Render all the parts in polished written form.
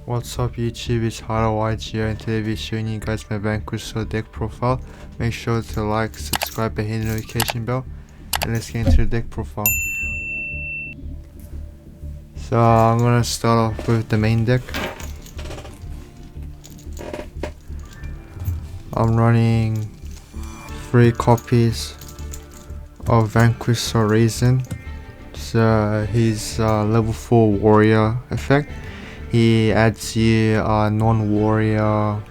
What's up YouTube, it's HarderYG and today I'll be showing you guys my Vanquish Soul deck profile. Make sure to like, subscribe and hit the notification bell, and let's get into the deck profile. So I'm gonna start off with the main deck. I'm running 3 copies of Vanquish Soul Reason. So he's level 4 warrior effect. He adds you a non-warrior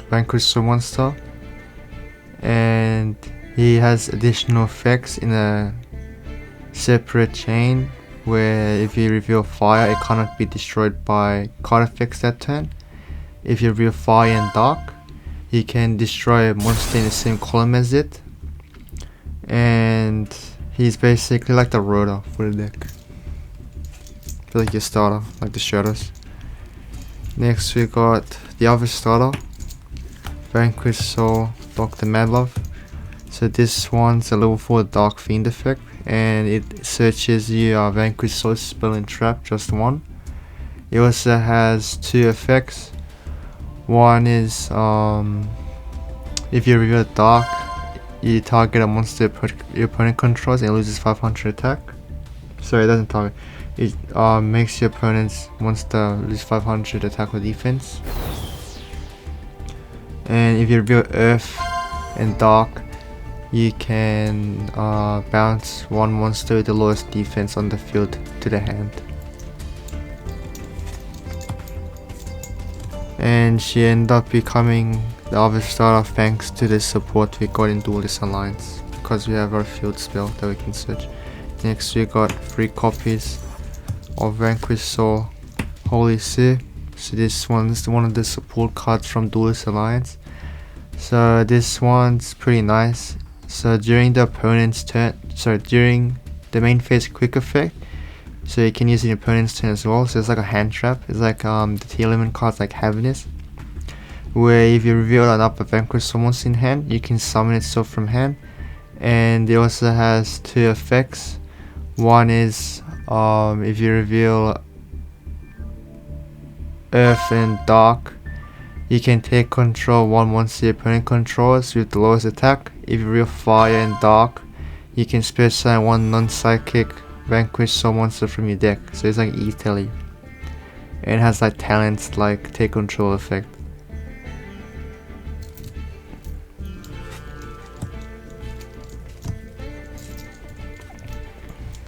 Vanquish Soul monster, and he has additional effects in a separate chain where if you reveal fire it cannot be destroyed by card effects that turn. If you reveal fire and dark, you can destroy a monster in the same column as it, and he's basically like the rotor for the deck. Like your starter, like the shadows. Next we got the other starter, Vanquish Soul Dr. Madlove. So this one's a level 4 Dark Fiend effect, and it searches you Vanquish Soul spell and trap, just one. It also has 2 effects. One is if you reveal dark, you target a monster your opponent controls and it loses 500 attack. Sorry, it doesn't target. It makes your opponent's monster lose 500 attack or defense. And if you reveal earth and dark, you can bounce one monster with the lowest defense on the field to the hand. And she ended up becoming the other starter thanks to the support we got in Duelist Alliance, because we have our field spell that we can search. Next we got 3 copies of Vanquish Soul Holy See. So this one's one of the support cards from Duelist Alliance. So this one's pretty nice. So during the opponent's turn, during the main phase quick effect, so you can use the opponent's turn as well. So it's like a hand trap. It's like the T element cards like Heaviness, where if you reveal an upper Vanquish Soul monster in hand, you can summon itself from hand. And it also has 2 effects. One is if you reveal earth and dark, you can take control one monster your opponent controls with the lowest attack. If you reveal fire and dark, you can specify one non-psychic Vanquish Soul monster from your deck. So it's like E-Telly, and it has like talents like take control effect.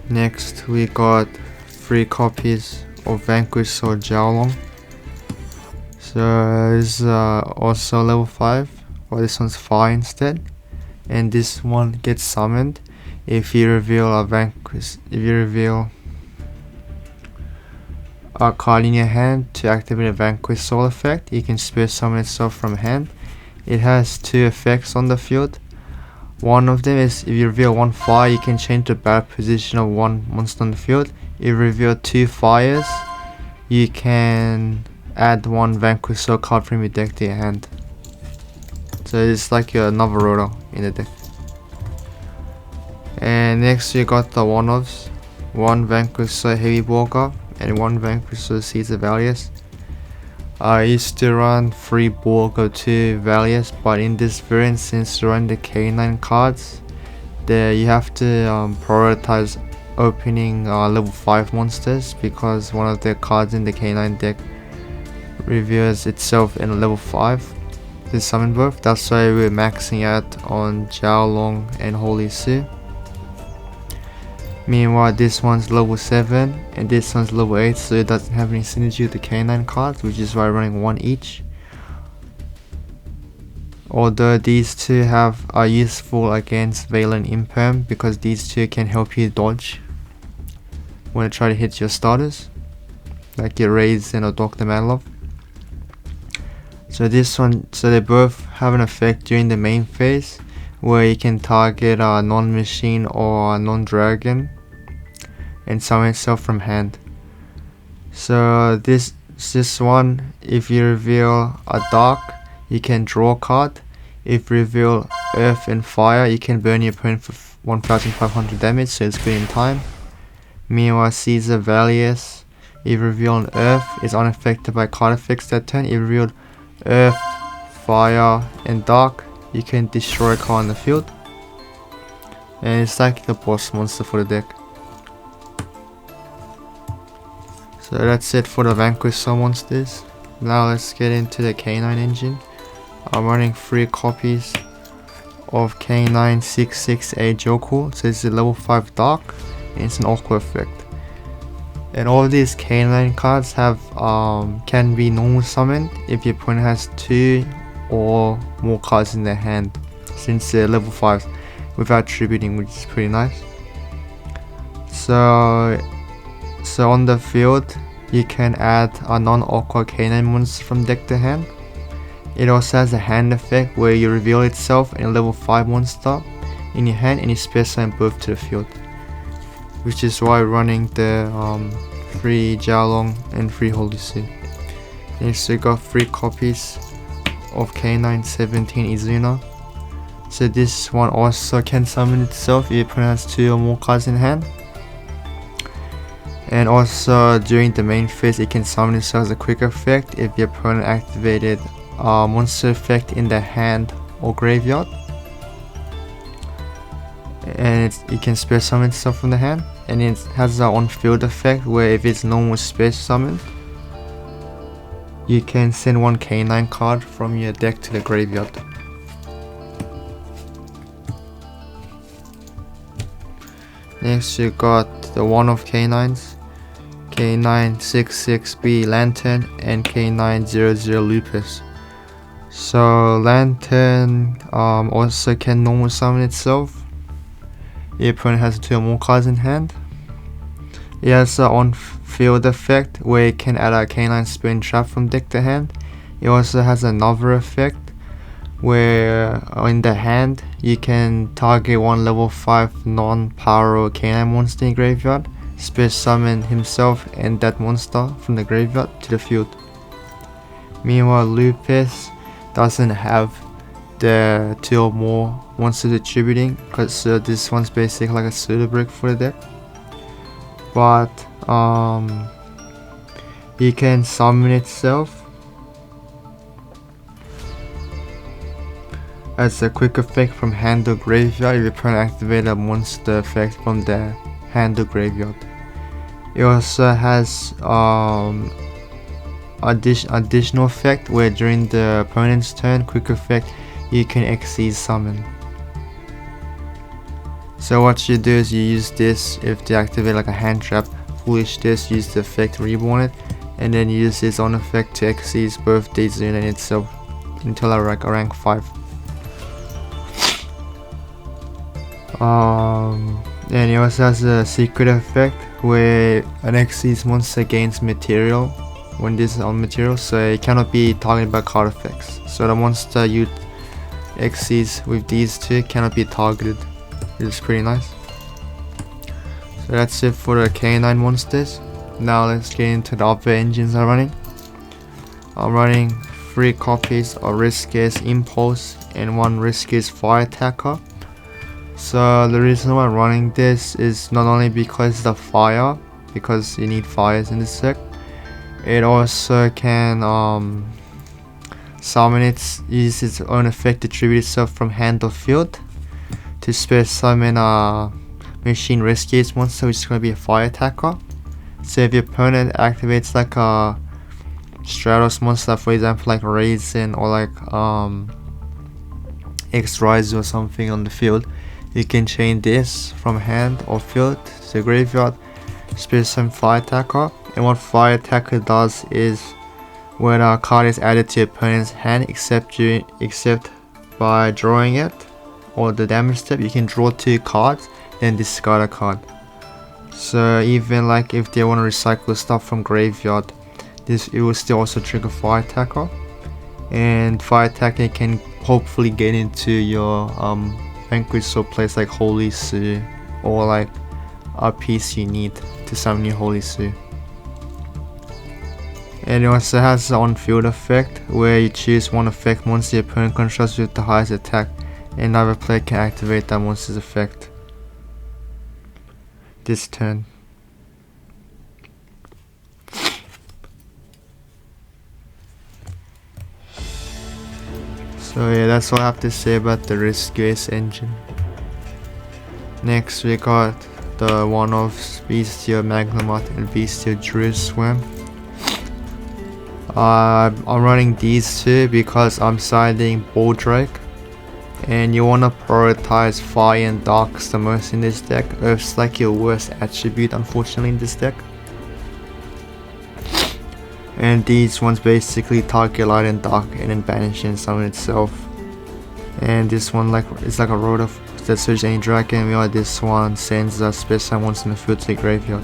Next we got 3 copies of Vanquish Soul Jiaolong. So it's also level 5, or this one's fire instead, and this one gets summoned if you reveal a card in your hand to activate a Vanquish Soul effect. You can spirit summon itself from hand. It has 2 effects on the field. One of them is if you reveal 1 fire, you can change the battle position of 1 monster on the field. If you reveal 2 fires, you can add 1 Vanquish Soul card from your deck to your hand. So it's like your another rotor in the deck. And next you got the one-offs, 1 Vanquish Soul Heavy Walker and 1 Vanquish Soul Seeds of Valius. I used to run 3 Borg or 2 Valius, but in this variant, since you run the K9 cards, you have to prioritize opening level 5 monsters, because one of the cards in the K9 deck reveals itself in level 5 to summon both. That's why we're maxing out on Jiaolong and Holy See. Meanwhile, this one's level 7 and this one's level 8, so it doesn't have any synergy with the K9 cards, which is why I'm running 1 each. Although these 2 are useful against Valen Imperm, because these 2 can help you dodge when you try to hit your starters, like your Raids and a Dr. Madlove. So they both have an effect during the main phase, where you can target a non-machine or a non-dragon and summon itself from hand. So this one, if you reveal a dark, you can draw a card. If you reveal earth and fire, you can burn your opponent for 1500 damage, so it's good in time. Meanwhile, Caesar Valius, If revealed Earth is unaffected by card effects that turn. If revealed Earth, Fire, and Dark, you can destroy a card on the field. And it's like the boss monster for the deck. So that's it for the Vanquish Soul monsters. Now let's get into the K9 engine. I'm running 3 copies of K9 668 Joku. So it's a level 5 Dark, and it's an Aqua effect. And all of these K9 cards have can be normal summoned if your opponent has 2 or more cards in their hand, since they're level 5s without tributing, which is pretty nice. So on the field, you can add a non-Aqua K9 monster from deck to hand. It also has a hand effect where you reveal itself and a level 5 monster in your hand and you specify both to the field. Which is why running the 3 Jialong and 3 Holy Suit. Next we got 3 copies of K9 17 Izuna. So this one also can summon itself if your opponent has 2 or more cards in hand. And also during the main phase it can summon itself as a quick effect if your opponent activated a monster effect in the hand or graveyard. And it can special summon itself from the hand, and it has an on-field effect where if it's normal special summon, you can send 1 K9 card from your deck to the graveyard. Next you got the one of K9s, K966B Lantern and K900 Lupus. So Lantern also can normal summon itself. Your opponent has 2 or more cards in hand. It has an on-field effect where it can add a K9 spin trap from deck to hand. It also has another effect where in the hand you can target 1 level 5 non-power K9 monster in graveyard, special summon himself and that monster from the graveyard to the field. Meanwhile, Lupus doesn't have the 2 or more monsters attributing, because this one's basically like a pseudo brick for the deck. But you can summon itself as a quick effect from hand or graveyard if your opponent activated a monster effect from the hand or graveyard. It also has additional effect where during the opponent's turn, quick effect, you can XC summon. So what you do is you use this if they activate like a hand trap, foolish this, use the effect, reborn it, and then use this on effect to XC both the Izuna itself until I rank 5. And it also has a secret effect where an XC's monster gains material when this is on material, so it cannot be targeted by card effects. So the monster you XC's with these 2 cannot be targeted, which is pretty nice. So that's it for the K9 monsters. Now let's get into the other engines I'm running. I'm running 3 copies of Riskiest Impulse and 1 Riskiest Fire Attacker. So the reason why I'm running this is not only because the fire, because you need fires in this deck. It also can summon use its own effect to tribute itself from hand or field to special summon a machine Riskiest monster, which is going to be a fire attacker. So if your opponent activates like a Stratos monster, for example like Raisin or like X-Rise or something on the field, you can chain this from hand or field to the graveyard, special summon fire attacker. And what fire attacker does is when a card is added to your opponent's hand except by drawing it or the damage step, you can draw 2 cards then discard a card. So even like if they want to recycle stuff from graveyard, it will still also trigger fire attacker, and fire attacker can hopefully get into your Vanquish Soul place like Holy Su or like a piece you need to summon your Holy Su. And it also has an on-field effect where you choose 1 effect monster your opponent controls with the highest attack, and another player can activate that monster's effect this turn. So yeah, that's all I have to say about the Risk US engine. Next we got the one-offs Bestial Magnemite and Bestial Druid Swim. I'm running these two because I'm siding Baldrake, and you want to prioritize Fire and Darks the most in this deck. Earth's like your worst attribute unfortunately in this deck. And these ones basically target Light and Dark and then banish and summon itself. And this one it's like a rotor that searches any dragon, while this one sends the special ones in the field to the graveyard.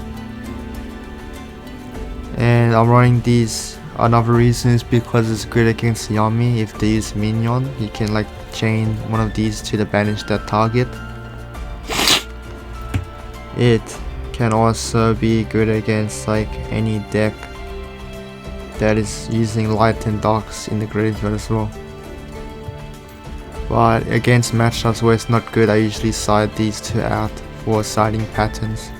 And I'm running these. Another reason is because it's good against Yami. If they use minion, you can like chain one of these to the banish that target. It can also be good against like any deck that is using Light and Darks in the graveyard as well. But against matchups where it's not good, I usually side these two out for siding patterns.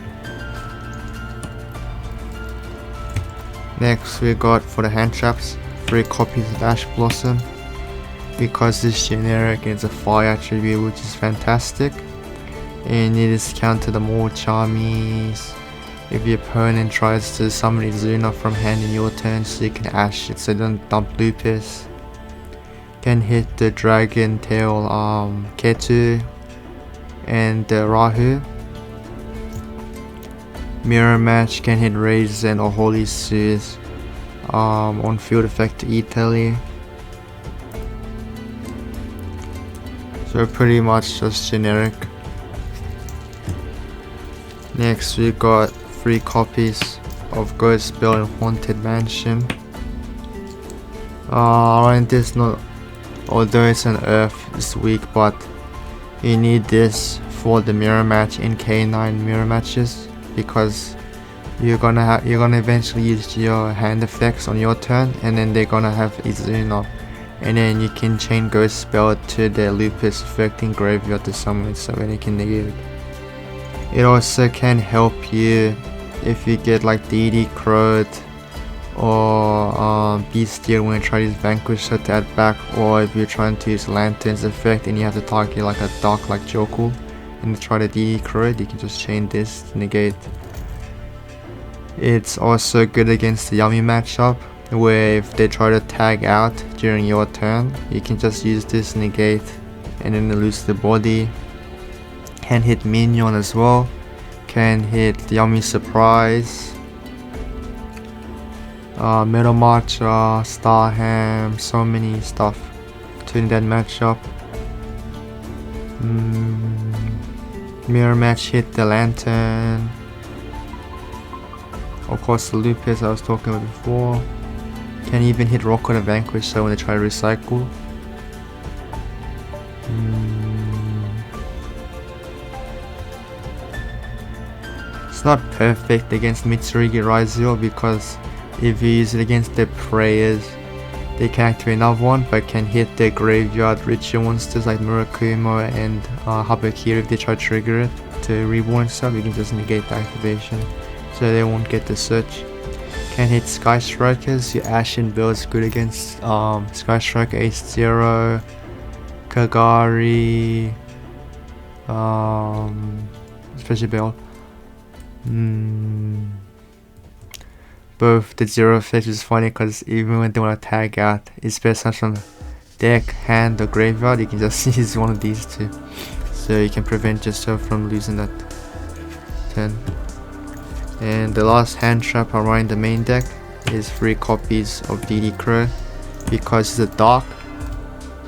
Next we got for the hand traps 3 copies of Ash Blossom, because this generic is a fire attribute which is fantastic, and it is counter the more charmies if your opponent tries to summon Izuna from hand in your turn, so you can Ash it so don't dump Lupus. Can hit the Dragon Tail Ketu and the Rahu. Mirror Match can hit Raisin or Holy Soothe on field effect to Italy. So pretty much just generic. Next we got 3 copies of Ghost Bell and Haunted Mansion. And this not, although it's an Earth, it's weak, but you need this for the mirror match in K9 mirror matches, because you're gonna eventually use your hand effects on your turn, and then they're gonna have Izuna, and then you can chain Ghost Spell to the Lupus effect in graveyard to summon it, so then you can negate it. It also can help you if you get like DD Crowed or Bestial when you try to use Vanquish Soul to add back, or if you're trying to use Lantern's effect and you have to target like a Dark like Joku and try to DD Crowed, you can just chain this to negate. It's also good against the Yami matchup, where if they try to tag out during your turn, you can just use this negate and then lose the body. Can hit minion as well, can hit Yami Surprise, Metal Marcher, Starham, so many stuff to in that matchup. Mirror Match hit the Lantern, of course the Lupus I was talking about before. Can even hit Rocket and Vanquish so when they try to recycle. It's not perfect against Mitsurugi Raizio, because if you use it against the prayers, they can activate another one, but can hit their graveyard ritual monsters like Murakumo and Habakiri if they try to trigger it to reborn stuff. You can just negate the activation, so they won't get the search. Can hit Sky Strikers. Your Ashen Bell is good against Sky Striker, Ace Zero, Kagari, Special Bell. Both the zero effect is funny because even when they want to tag out, it's best from deck, hand or graveyard, you can just use one of these two, so you can prevent yourself from losing that turn. And the last hand trap around the main deck is 3 copies of DD Crow, because it's a dark.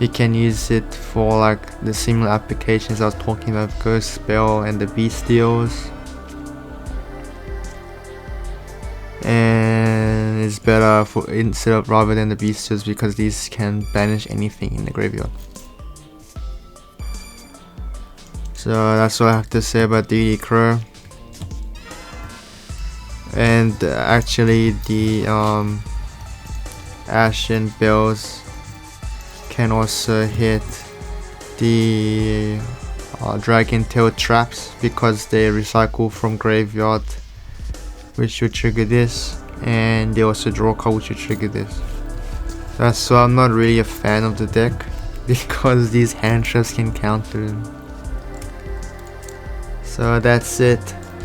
You can use it for like the similar applications I was talking about, Ghost Spell and the Bestials. And it's better for rather than the Bestials, because these can banish anything in the graveyard. So that's what I have to say about DD Crow. And actually the Ashen Bells can also hit the Dragon Tail traps, because they recycle from graveyard, which will trigger this, and they also draw a card which will trigger this. So I'm not really a fan of the deck, because these hand traps can counter them. So that's it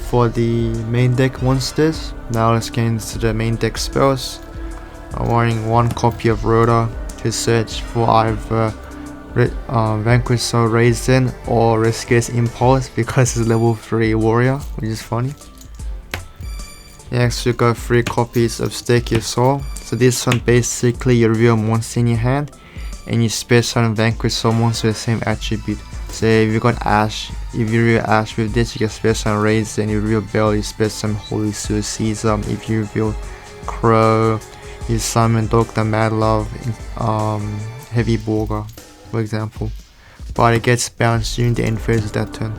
for the main deck monsters. Now let's get into the main deck spells. I'm running one copy of Rhoda to search for either Vanquish Soul Raisin or Rescuer's Impulse because it's level 3 warrior, which is funny. Next we got 3 copies of Stake Your Soul. So this one basically you reveal a monster in your hand and you special and Vanquish Soul monster with the same attribute. So if you got Ash, if you reveal Ash with this, you get special on Raisin. If you reveal Bell, you special on Holy Suicide. If you reveal Crow, you summon Dr. Madlove, Heavy Burger, for example. But it gets bounced during the end phase of that turn.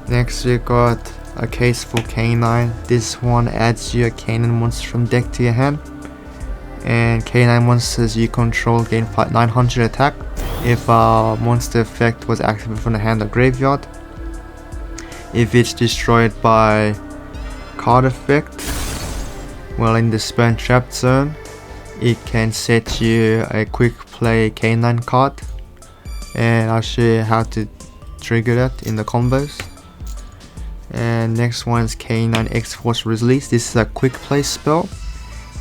Next we got a case for K9. This one adds you a K9 monster from deck to your hand. And K9 monsters you control gain 900 attack if a monster effect was activated from the hand or graveyard. If it's destroyed by card effect while in the spell and trap zone, it can set you a quick play K9 card, and I'll show you how to trigger that in the combos. And next one is K9 X-Force Release. This is a quick play spell,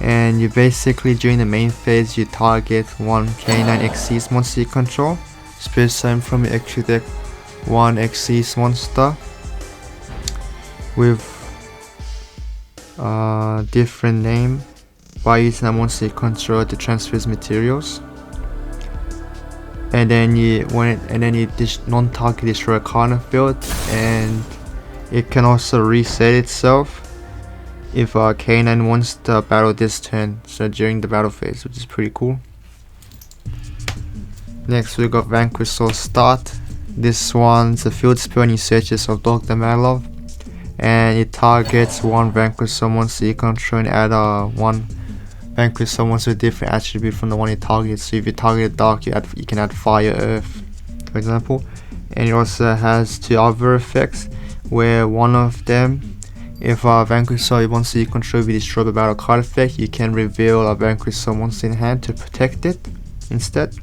and you basically during the main phase you target one K9 Xyz monster you control, specify from your extra deck one Xyz monster with different name by using a monster you control to transfer its materials. And then you non-target destroy a card on the field, and it can also reset itself if a K9 wants to battle this turn, so during the battle phase, which is pretty cool. Next we got Vanquish Soul Start. This one's a field spell and you search yourself Dr. Madlove, and it targets one Vanquish Soul monster you control and add one Vanquish Soul monster with different attribute from the one you target. So if you target Dark, you can add Fire, Earth, for example. And it also has 2 other effects, where one of them, if a Vanquish Soul monster you control be destroyed by battle card effect, you can reveal a Vanquish Soul monster in hand to protect it instead.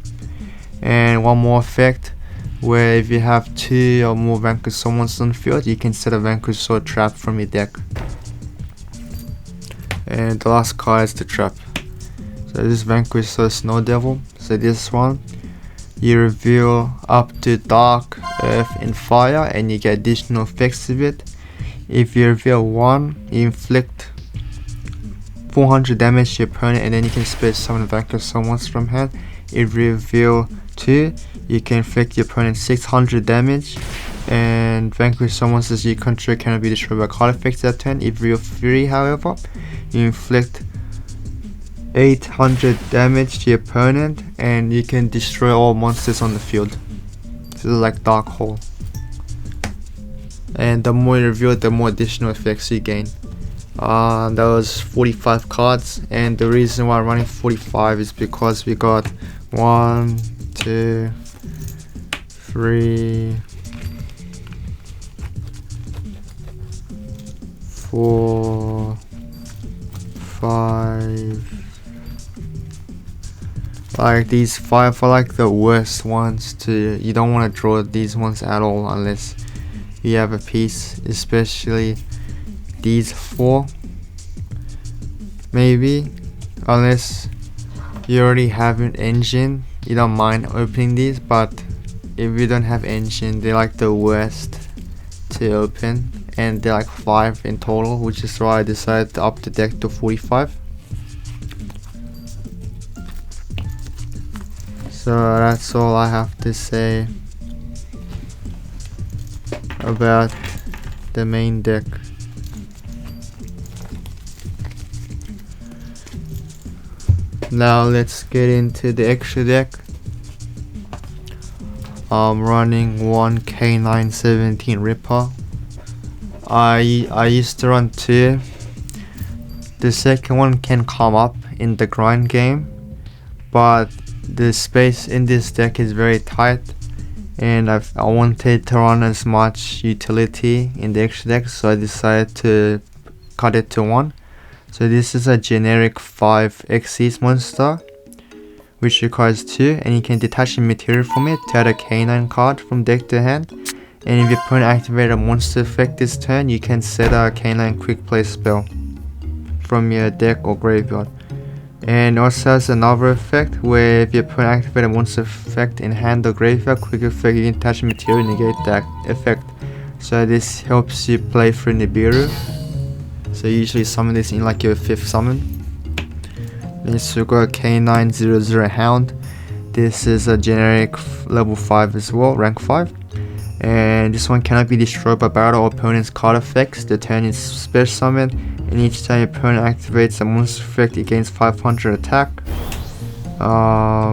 And one more effect, where if you have 2 or more Vanquish Soul monsters on the field, you can set a Vanquish Soul trap from your deck. And the last card is the trap. So this is Vanquish Soul Snow Devil. So this one, you reveal up to Dark, Earth and Fire, and you get additional effects of it. If you reveal 1, you inflict 400 damage to your opponent, and then you can space summon Vanquish Soul monster from hand. If you reveal 2, you can inflict your opponent 600 damage, and Vanquish Soul monsters you control cannot be destroyed by card effects that turn. If you reveal 3, however, you inflict 800 damage to your opponent, and you can destroy all monsters on the field. This is like Dark Hole. And the more you reveal, the more additional effects you gain. That was 45 cards, and the reason why I'm running 45 is because we got 1, 2, 3, 4, 5. Like these 5 are like the worst ones to, you don't want to draw these ones at all unless you have a piece, especially these 4 maybe, unless you already have an engine, you don't mind opening these. But if you don't have engine, they're like the worst to open, and they're like 5 in total, which is why I decided to up the deck to 45. So that's all I have to say about the main deck. Now let's get into the extra deck. I'm running one K917 Ripper. I used to run 2. The second one can come up in the grind game, but the space in this deck is very tight, and I wanted to run as much utility in the extra deck, so I decided to cut it to 1. So this is a generic 5 Xyz monster which requires 2, and you can detach a material from it to add a K9 card from deck to hand. And if your opponent activates a monster effect this turn, you can set a K9 quick play spell from your deck or graveyard. And also has another effect where if your opponent activates a monster effect in hand or graveyard, quick effect, you can attach a material and negate that effect. So this helps you play through Nibiru. So you usually summon this in like your 5th summon. Next we got K900 Hound. This is a generic level 5 as well, rank 5. And this one cannot be destroyed by battle or opponent's card effects. The turn is special summon, and each time your opponent activates a monster effect, it gains 500 attack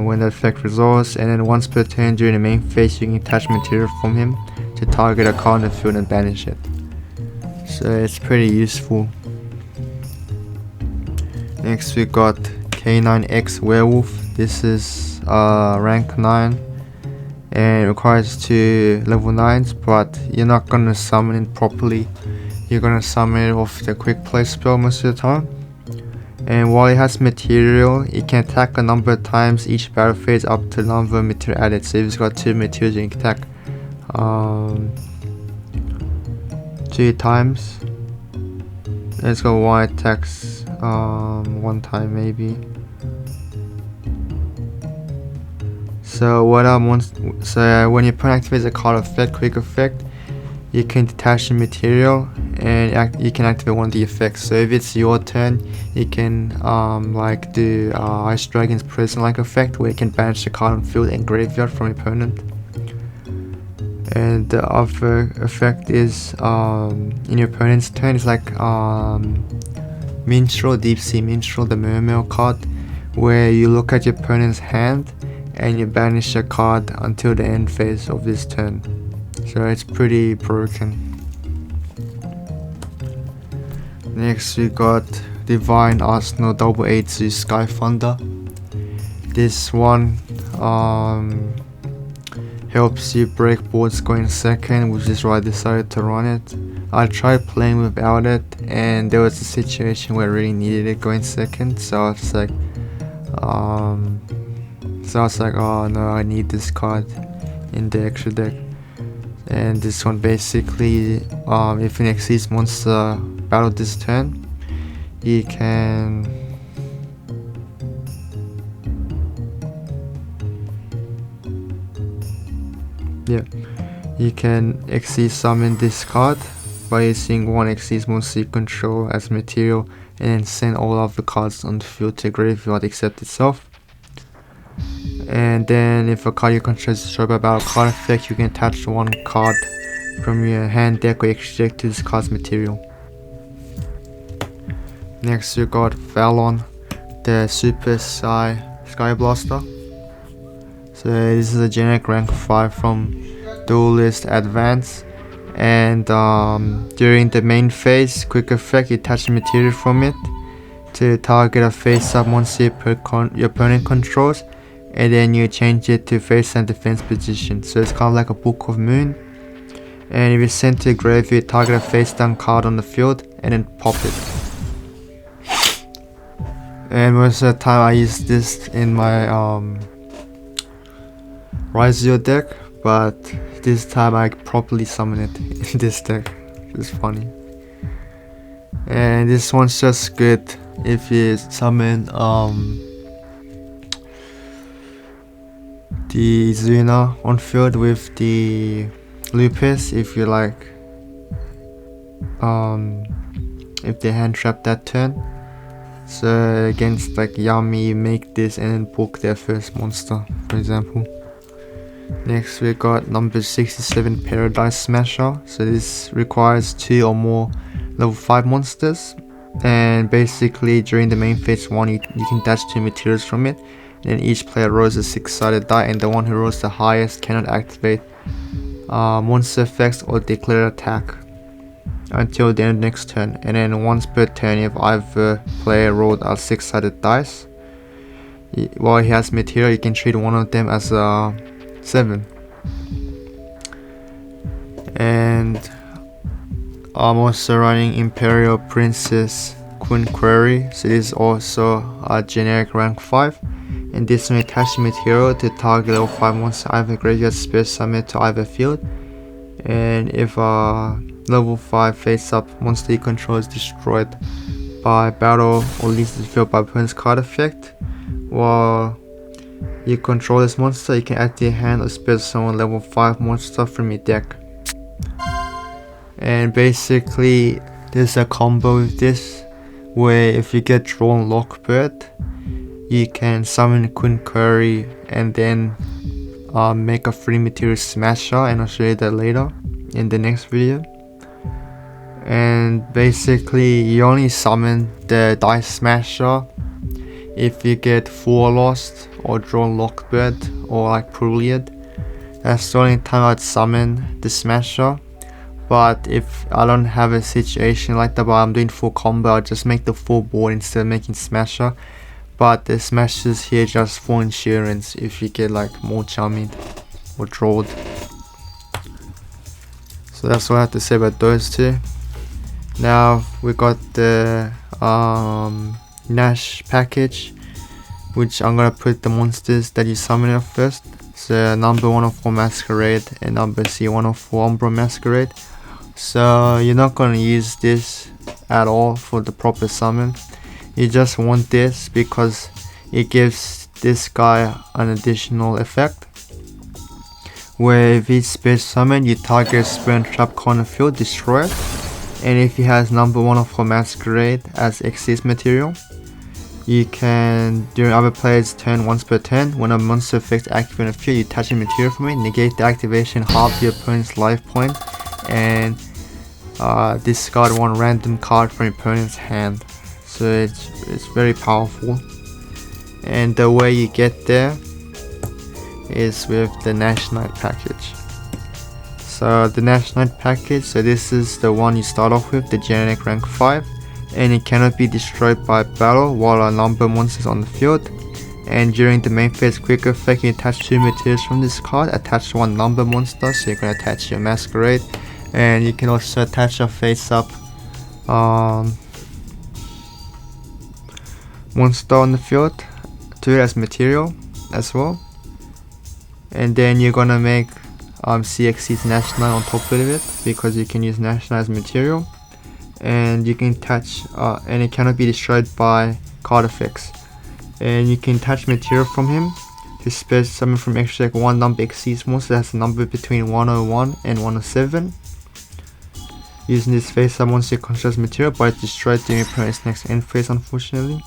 when the effect resolves. And then once per turn during the main phase, you can attach material from him to target a card in the field and banish it. So it's pretty useful. Next we got K9X Werewolf. This is rank 9. And it requires 2 level 9s, but you're not gonna summon it properly. You're gonna summon it off the quick play spell most of the time. And while it has material, it can attack a number of times each battle phase up to the number of material added. So if it's got 2 materials, you can attack 2 times. Let's go 1 attacks 1 time maybe. So when your opponent activates a card effect, quick effect, you can detach the material and you can activate one of the effects. So if it's your turn, you can like do Ice Dragon's Prison like effect, where you can banish the card on field and graveyard from your opponent. And the other effect is in your opponent's turn, it's like Minstrel, Deep Sea Minstrel, the Mermail card, where you look at your opponent's hand and you banish a card until the end phase of this turn. So it's pretty broken. Next we got Divine Arsenal 882 Sky Thunder. This one helps you break boards going second, which is why I decided to run it. I tried playing without it, and there was a situation where I really needed it going second, so I was like oh no, I need this card in the extra deck. And this one basically, if an Xyz monster battle this turn, you can Xyz summon this card by using 1 Xyz monster you control as material, and then send all of the cards on the field to graveyard except itself. And then if a card you control is destroyed by battle card effect, you can attach 1 card from your hand, deck, or extra deck to this card's material. Next we got Valon, the Super Sky Blaster. So this is a generic rank 5 from Duelist Advance. And during the main phase, quick effect, you attach the material from it to target a face-up monster your opponent controls, and then you change it to face and defense position. So it's kind of like a Book of Moon. And if you send to graveyard, target a face down card on the field and then pop it. And most of the time I use this in my Rizio deck, but this time I properly summon it in this deck. It's funny. And this one's just good if you summon the Zuna on field with the Lupus, if you like if they hand trap that turn. So against like Yami, you make this and then book their first monster, for example. Next we got number 67 Paradise Smasher. So this requires 2 or more level 5 monsters, and basically during the main phase 1 you can dash 2 materials from it, and then each player rolls a 6-sided die, and the one who rolls the highest cannot activate monster effects or declare attack until the end of next turn. And then once per turn, if either player rolled a 6-sided dice while he has material, you can treat one of them as a 7. And I'm also running Imperial Princess Queen Query. So this is also a generic rank 5. and this one attach material to target level 5 monster either graveyard, spare summon to either field. And if level 5 face up monster you control is destroyed by battle or leaves the field by opponent's card effect, while you control this monster, you can add to your hand or spare summon level 5 monster from your deck. And basically there's a combo with this where if you get drawn Lockbird, you can summon Kun Curry and then make a free material smasher, and I'll show you that later in the next video. And basically you only summon the Dice Smasher if you get 4 Lost or drawn Lockbird or like Pruliad. That's the only time I'd summon the Smasher. But if I don't have a situation like that, but I'm doing full combo, I'll just make the full board instead of making Smasher. But the Smashers here just for insurance if you get like more charming or drawed. So that's what I have to say about those two. Now we got the Nash package, which I'm gonna put the monsters that you summon up first. So number 104 Masquerade and number C104 Umbra Masquerade. So you're not gonna use this at all for the proper summon. You just want this because it gives this guy an additional effect where if he's space summon, you target spell and trap corner field, destroy it. And if he has number 104 Masquerade as Xyz material, you can, during other players' turn once per turn, when a monster effect activates in a field, you touch a material from it, negate the activation, halve your opponent's life point, and discard 1 random card from your opponent's hand. So it's very powerful. And the way you get there is with the Nash Knight package. So the Nash Knight package, so this is the one you start off with, the generic rank 5, and it cannot be destroyed by battle while a number of monsters on the field. And during the main phase quick effect, you attach 2 materials from this card, attach 1 number monster, so you can attach your Masquerade, and you can also attach a face up monster on the field to it as material as well. And then you're gonna make CXC's Nash Knight on top of it because you can use Nash Knight as material, and you can attach and it cannot be destroyed by card effects. And you can attach material from him to spare summon from extra deck 1 number Xyz monster that has a number between 101 and 107. Using this face up monster constructs material, but it's destroyed during your opponent's next end phase, unfortunately.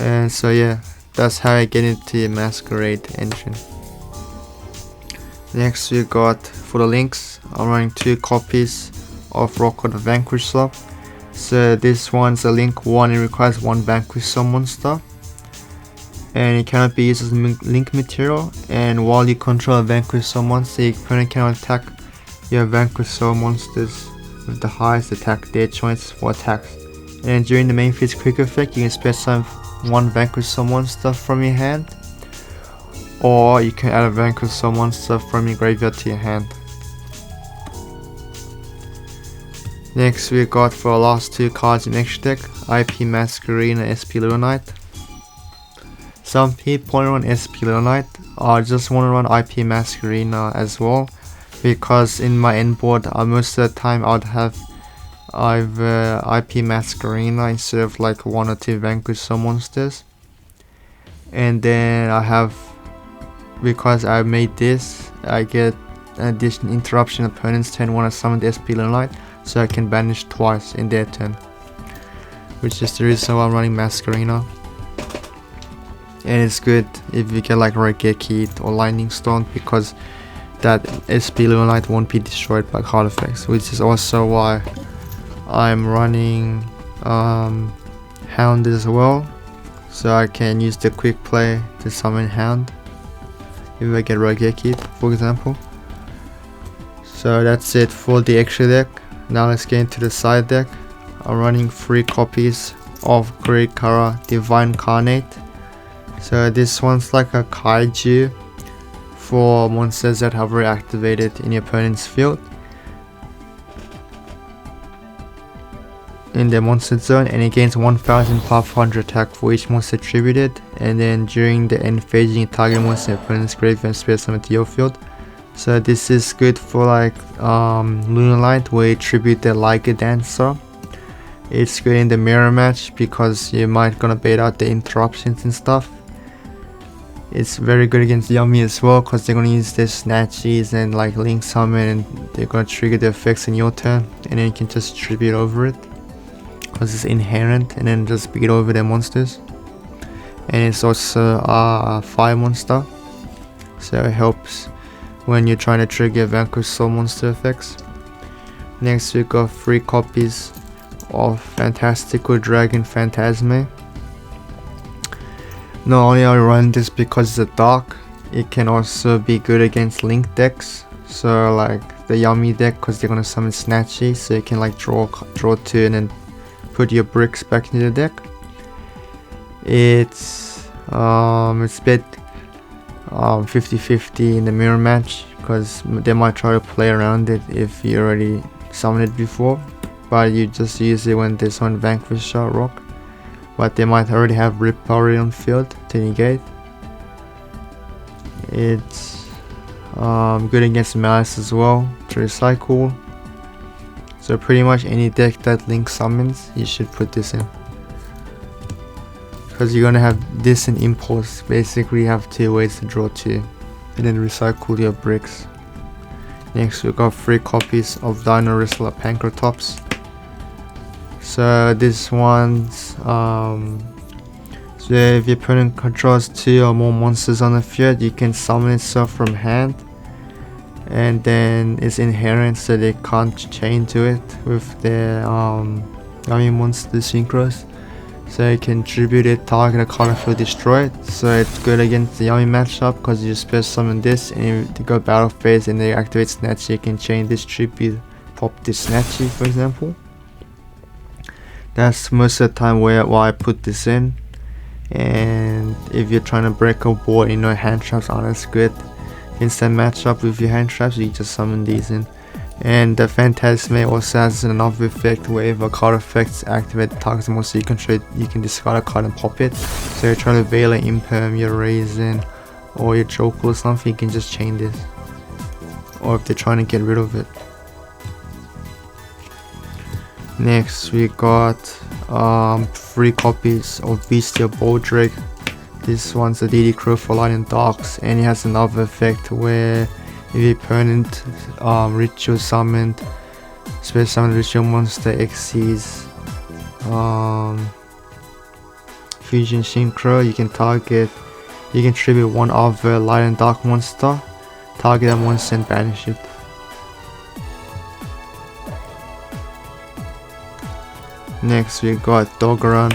And so yeah, that's how I get into the Masquerade engine. Next we got, for the links, I'm running 2 copies of Rock the Vanquish Soul. So this one's a link 1, it requires 1 Vanquish Soul monster, and it cannot be used as link material. And while you control a Vanquish Soul monster, your opponent cannot attack your Vanquish Soul monsters with the highest attack their choice for attacks. And during the main phase quick effect, you can spare summon 1 Vanquish Soul monster from your hand, or you can add a Vanquish Soul monster from your graveyard to your hand. Next we got, for our last 2 cards in extra deck, IP Masquerade and SP Little Knight. Some people run SP Little Knight, I just want to run IP Masquerade as well, because in my end board most of the time I would have either IP Masquerade instead of like 1 or 2 Vanquish Soul monsters. And then I have, because I made this, I get an additional interruption opponent's turn when I summon the SP Little Knight, so I can banish twice in their turn, which is the reason why I'm running Masquerade. And it's good if you get like Regeki or Lightning Storm, because that SP Little Knight won't be destroyed by card effects, which is also why I'm running Hound as well, so I can use the quick play to summon Hound if I get Regeki, for example. So that's it for the extra deck. Now let's get into the side deck. I'm running 3 copies of Great Kara Divine Carnate. So this one's like a kaiju for monsters that have reactivated in your opponent's field. in the monster zone, and it gains 1500 attack for each monster attributed, and then during the end phase you can target monster opponent's graveyard and spare summon to your field. So this is good for like Lunar Light, where you tribute the Liger Dancer. It's good in the mirror match because you might gonna bait out the interruptions and stuff. It's very good against Yummy as well because they're gonna use their snatchies and like link summon, and they're gonna trigger the effects in your turn, and then you can just tribute over it because it's inherent, and then just beat over their monsters. And it's also a fire monster, so it helps when you're trying to trigger Vanquish Soul monster effects. Next we got 3 copies of Fantastical Dragon Phantasme. Not only I run this because it's a dark, it can also be good against link decks. So like the Yummy deck, because they're gonna summon Snatchy, so you can like draw 2 and then put your bricks back into the deck. It's a bit 50-50 in the mirror match because they might try to play around it if you already summoned it before, but you just use it when there's one Vanquish Soul Rock. But they might already have Rip Power on field to negate. It's good against Malice as well to recycle. So pretty much any deck that Link summons, you should put this in. Because you're gonna have this and Impulse. Basically you have 2 ways to draw 2. And then recycle your bricks. Next we got 3 copies of Dino Wrestler Pancratops. So this one's so if your opponent controls 2 or more monsters on the field, you can summon itself from hand, and then it's inherent, so they can't chain to it with their Yummy monster synchros. So you can tribute it, target a card and destroy it. So it's good against the Yummy matchup because you special summon this, and if you go battle phase and they activate Snatchy, you can chain this tribute, pop this Snatchy for example. That's most of the time why I put this in. And if you're trying to break a board, you know hand traps aren't as good. Instant matchup with your hand traps, you just summon these in. And the Phantasme also has another effect where if a card effects activate the target monster you can discard a card and pop it. So you're trying to Veil Imperm, your Raisin, or your Joker or something, you can just chain this. Or if they're trying to get rid of it. Next we got 3 copies of Bestial Boldrake. This one's a DD Crow for Light and Darks, and it has another effect where if your opponent ritual summoned, special summon ritual monster exceeds Fusion Synchro, you can tribute one other Light and Dark monster, target that monster and banish it. Next we got Dogaran,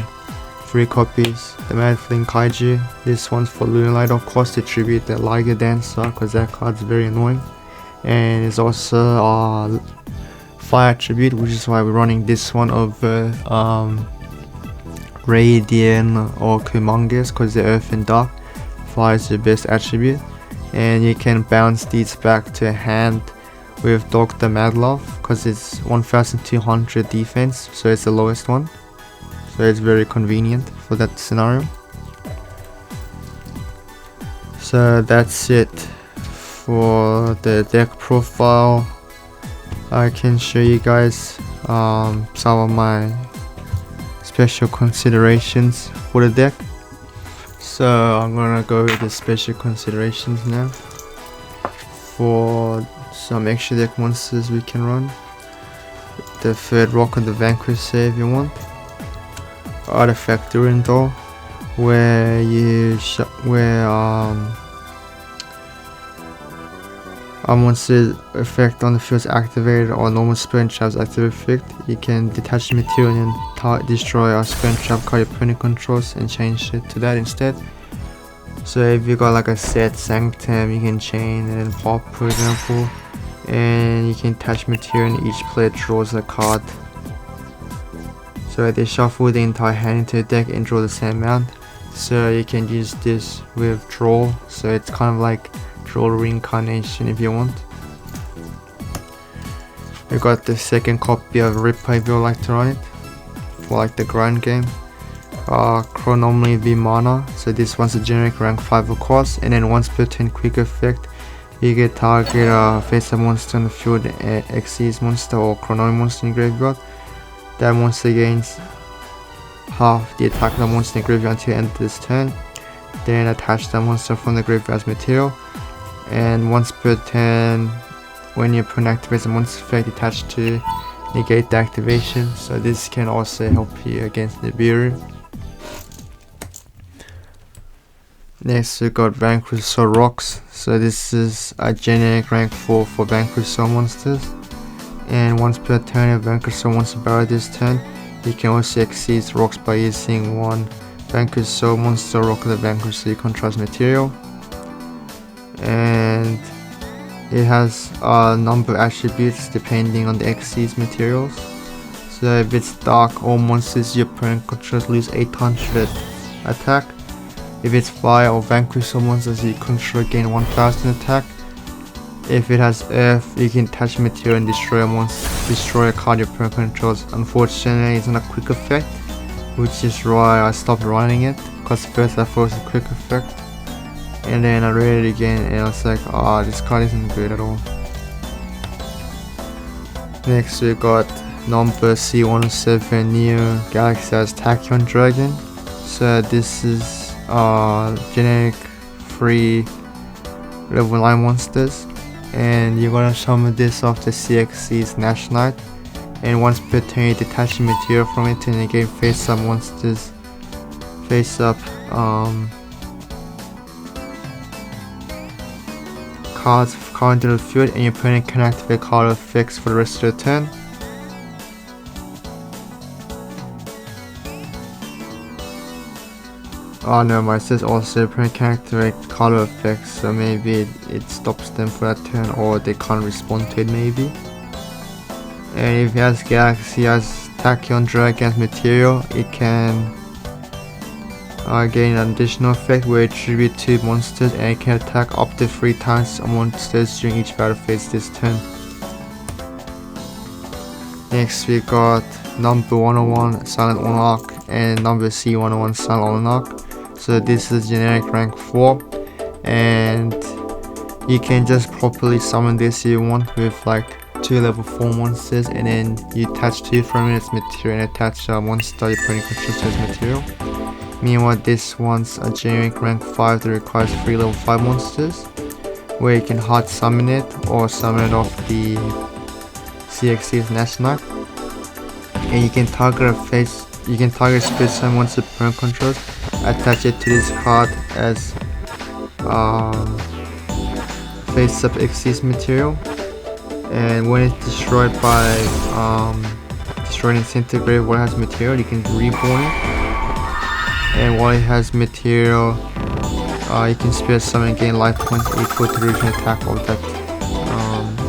3 copies, the Mad Fling Kaiju. This one's for Lunar Light, of course, to tribute the Liger Dancer because that card's very annoying. And it's also a fire attribute, which is why we're running this one over Radiant or Kumongous because they're Earth and Dark. Fire is the best attribute. And you can bounce these back to hand with Dr. Madlove because it's 1200 defense, so it's the lowest one. So it's very convenient for that scenario. So that's it for the deck profile. I can show you guys some of my special considerations for the deck. So I'm gonna go with the special considerations now for some extra deck monsters we can run. The 3rd rock of the Vanquish Soul if you want. Artifact Durandal, where a monster effect on the field is activated or normal spell and traps active effect, you can detach the material and destroy a spell and trap card your opponent controls and change it to that instead. So if you got like a set Sanctum, you can chain and then pop for example, and you can attach material and each player draws a card. So they shuffle the entire hand into the deck and draw the same amount. So you can use this with draw, so it's kind of like draw reincarnation if you want. We got the 2nd copy of Ripper if you would like to run it. for like the grind game. Chronomally V mana, so this one's a generic rank 5 of course, and then once per turn quick effect, you get target face up monster on the field, Xyz monster or Chronomy monster in graveyard. That monster gains half the attack of the monster in graveyard until the end of this turn. Then attach that monster from the graveyard as material, and once per turn, when your opponent activates a monster effect attached to negate the activation, so this can also help you against the Nibiru. Next we got Vanquish Soul Rocks, so this is a generic rank 4 for Vanquish Soul monsters, and once per turn if Vanquish Soul wants to barrel this turn, you can also exceed rocks by using one Vanquish Soul monster rock of the Vanquish Soul contrast material, and it has a number of attributes depending on the Xyz materials. So if it's dark, all monsters your opponent controls lose 800 attack. If it's fire or Vanquish Soul monsters you control gain 1000 attack. If it has earth, you can touch material and destroy a card your opponent controls. Unfortunately, it's not a quick effect, which is why I stopped running it, because first I thought it was a quick effect, and then I read it again and I was like, this card isn't good at all. Next we got number C107 Neo Galaxy as Tachyon Dragon. So this is generic free level 9 monsters, and you're gonna summon this off the CXC's Nash Knight, and once per turn you detach material from it to negate face up monsters face up cards current to the field, and your opponent can activate card effects for the rest of the turn. Oh no, my says also opponent can activate color effects, so maybe it stops them for that turn, or they can't respond to it maybe. And if it has Galaxy as Tachyon Dragon's material, it can gain an additional effect where it tribute 2 monsters, and it can attack up to 3 times on monsters during each battle phase this turn. Next we got number 101 Silent Monarch and number C101 Silent Monarch. So this is generic rank 4, and you can just properly summon this if you want with like 2 level 4 monsters, and then you attach 2 from its material and attach a monster your opponent controls to its material. Meanwhile, this one's a generic rank 5 that requires 3 level 5 monsters, where you can hard summon it or summon it off the CXC's Nash Knight, and you can target spirit summon once the opponent controls, attach it to this card as face up Xyz material, and when it's destroyed by destroying and disintegrate what has material, you can reborn it, and while it has material you can spirit summon and gain life points equal to the original attack of that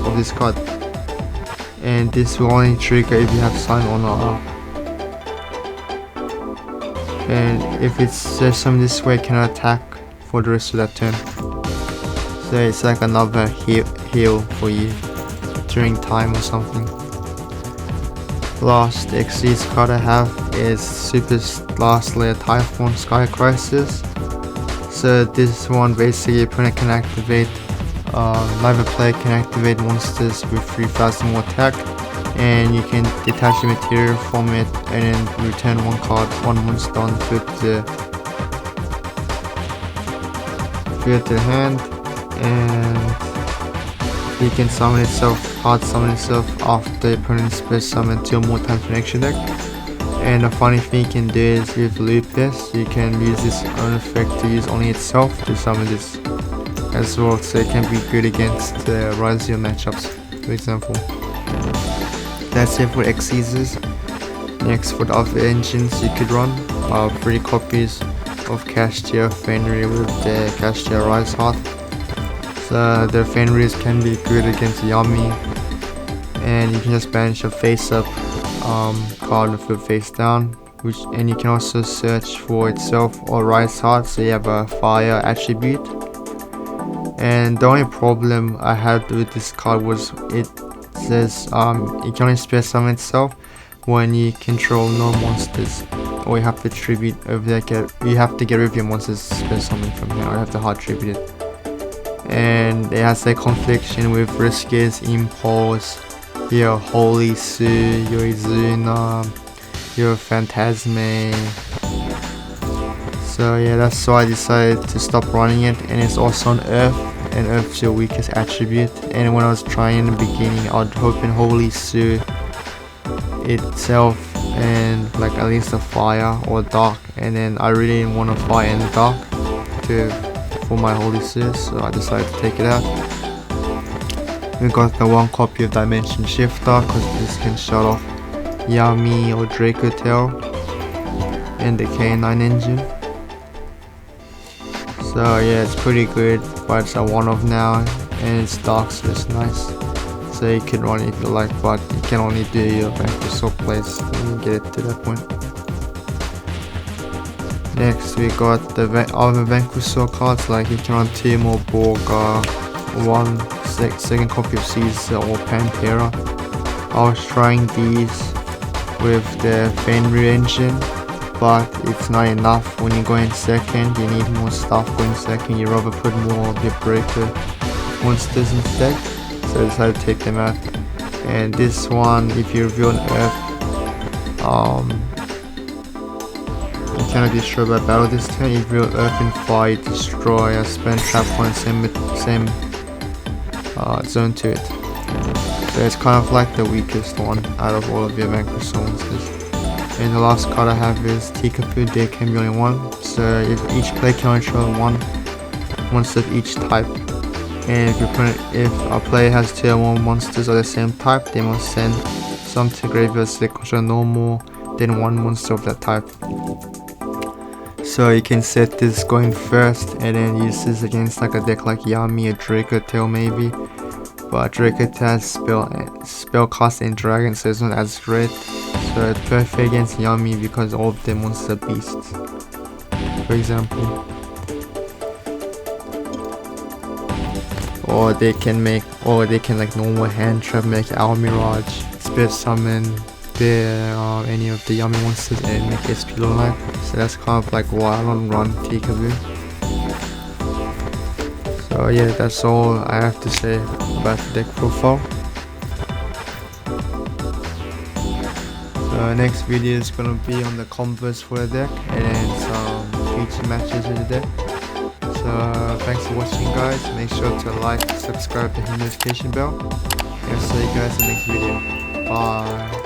of this card, and this will only trigger if you have Silent Monarch. And if it's just some this way, it cannot attack for the rest of that turn. So it's like another heal for you during time or something. Last Xyz card I have is Super Last Layer Typhoon Sky Crisis. So this one basically your opponent can activate, neither player can activate monsters with 3000 more attack, and you can detach the material from it and then return one monster on the field to the hand, and you can summon itself, hard summon itself after the opponent's spirit summon 2 more times from the extra deck. And the funny thing you can do is with Lupus, you can use this own effect to use only itself to summon this as well, so it can be good against the Razio matchups, for example. That's it for Xyz's. Next, for the other engines you could run, 3 copies of Castia Fenrir with the Castia Rise Heart. So the Fenrirs can be good against Yami, and you can just banish a face up card and flip face down, and you can also search for itself or Rise Heart, so you have a fire attribute. And the only problem I had with this card was it says it can only spirit summon itself, when you control no monsters, or you have to tribute over there. You have to get rid of your monsters, spend something from here, or you have to hard tribute it. And it has a confliction with Riskis, Impulse, your Holy Sue, your Izuna, your Phantasme. So yeah, that's why I decided to stop running it. And it's also on Earth, and Earth's your weakest attribute. And when I was trying in the beginning, I was hoping Holy Sue itself and like at least a fire or dark, and then I really didn't want a fire and dark for my Holy Sue, so I decided to take it out. We got the one copy of Dimension Shifter because this can shut off Yami or Draco Tail and the K9 engine. So yeah, it's pretty good, but it's a one-off now, and it's dark, so it's nice. So you can run it if you like, but you can only do your Vanquish Soul plays when you get it to that point. Next we got the other Vanquish Soul cards, like you can run 2 more Borga, 1 second copy of Caesar or Pantera. I was trying these with the Fenrir engine, but it's not enough. When you go in second, you need more stuff going second. You rather put more of your breaker monsters instead, so I decided to take them out. And this one, if you review on Earth, you cannot destroy by battle this turn. If you Earth and Fire, destroy a spend trap point same zone to it. So it's kind of like the weakest one out of all of your Vanquish Soul monsters. And the last card I have is Tikapu. There can be only one, so if each player can only control one monster of each type. And if a player has 2 or more monsters of the same type, they must send some to graveyard so they control no more than 1 monster of that type. So you can set this going first and then use this against like a deck like Yami or Draco Tail maybe. But Draco Tail has spell cast and dragon, so it's not as great. So it's perfect against Yami because all of their monsters are beasts, for example. Or they can like normal hand trap, make Owl Mirage, Spirit Summon any of the Yami monsters and make SP low life. So that's kind of like why I don't run Tikabu. So yeah, that's all I have to say about the deck profile. So next video is gonna be on the combos for the deck and some feature matches with the deck. So thanks for watching guys, make sure to like, subscribe, and hit the notification bell, and I'll see you guys in the next video. Bye.